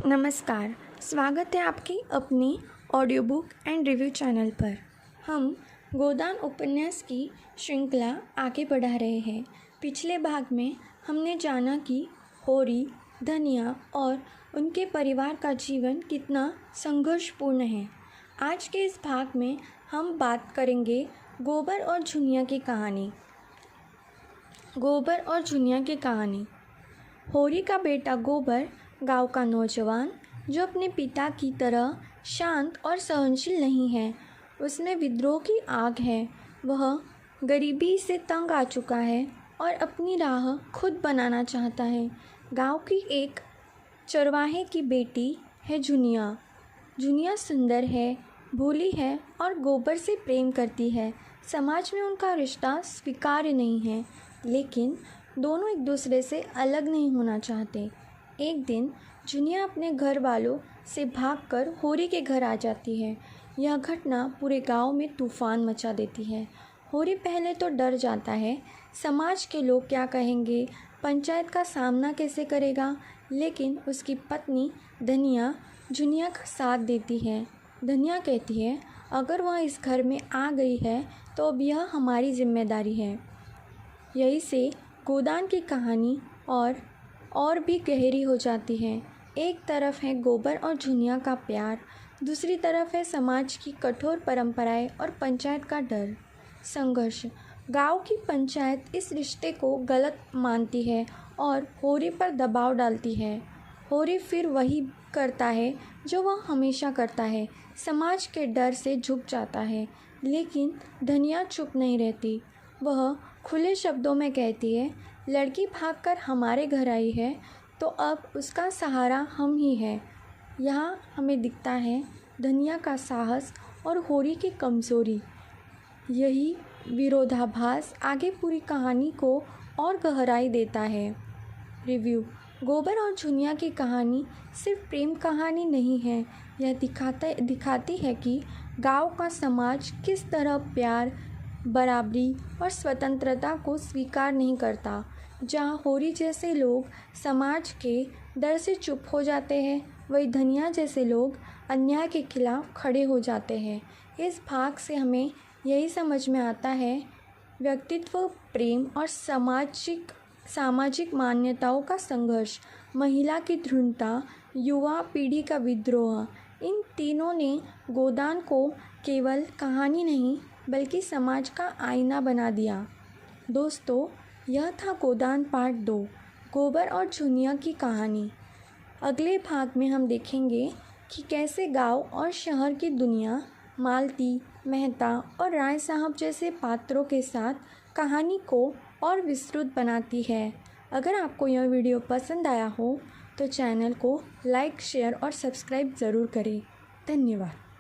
नमस्कार, स्वागत है आपकी अपनी audio book and review channel पर। हम गोदान उपन्यास की श्रृंखला आगे बढ़ा रहे हैं। पिछले भाग में हमने जाना कि होरी, धनिया और उनके परिवार का जीवन कितना संघर्षपूर्ण है। आज के इस भाग में हम बात करेंगे गोबर और झुनिया की कहानी। गोबर और झुनिया की कहानी। होरी का बेटा गोबर गांव का नौजवान, जो अपने पिता की तरह शांत और सहनशील नहीं है, उसमें विद्रोह की आग है। वह गरीबी से तंग आ चुका है और अपनी राह खुद बनाना चाहता है। गांव की एक चरवाहे की बेटी है झुनिया। झुनिया सुंदर है, भोली है और गोबर से प्रेम करती है। समाज में उनका रिश्ता स्वीकार्य नहीं है, लेकिन दोनों एक दूसरे से अलग नहीं होना चाहते। एक दिन झुनिया अपने घर वालों से भागकर होरी के घर आ जाती है। यह घटना पूरे गांव में तूफान मचा देती है। होरी पहले तो डर जाता है, समाज के लोग क्या कहेंगे, पंचायत का सामना कैसे करेगा, लेकिन उसकी पत्नी धनिया झुनिया का साथ देती है। धनिया कहती है, अगर वह इस घर में आ गई है तो अब यह हमारी जिम्मेदारी है। यही से गोदान की कहानी और भी गहरी हो जाती है। एक तरफ है गोबर और झुनिया का प्यार, दूसरी तरफ है समाज की कठोर परंपराएं और पंचायत का डर। संघर्ष। गांव की पंचायत इस रिश्ते को गलत मानती है और होरी पर दबाव डालती है। होरी फिर वही करता है जो वह हमेशा करता है, समाज के डर से झुक जाता है। लेकिन धनिया चुप नहीं रहती। वह खुले शब्दों में कहती है, लड़की भागकर हमारे घर आई है तो अब उसका सहारा हम ही हैं। यहाँ हमें दिखता है धनिया का साहस और होरी की कमज़ोरी। यही विरोधाभास आगे पूरी कहानी को और गहराई देता है। रिव्यू। गोबर और झुनिया की कहानी सिर्फ प्रेम कहानी नहीं है, यह दिखाती है कि गांव का समाज किस तरह प्यार, बराबरी और स्वतंत्रता को स्वीकार नहीं करता। जहाँ होरी जैसे लोग समाज के डर से चुप हो जाते हैं, वही धनिया जैसे लोग अन्याय के खिलाफ खड़े हो जाते हैं। इस भाग से हमें यही समझ में आता है, व्यक्तित्व, प्रेम और सामाजिक मान्यताओं का संघर्ष, महिला की दृढ़ता, युवा पीढ़ी का विद्रोह, इन तीनों ने गोदान को केवल कहानी नहीं बल्कि समाज का आईना बना दिया। दोस्तों, यह था गोदान पार्ट 2, गोबर और झुनिया की कहानी। अगले भाग में हम देखेंगे कि कैसे गांव और शहर की दुनिया मालती, मेहता और राय साहब जैसे पात्रों के साथ कहानी को और विस्तृत बनाती है। अगर आपको यह वीडियो पसंद आया हो तो चैनल को लाइक, शेयर और सब्सक्राइब ज़रूर करें। धन्यवाद।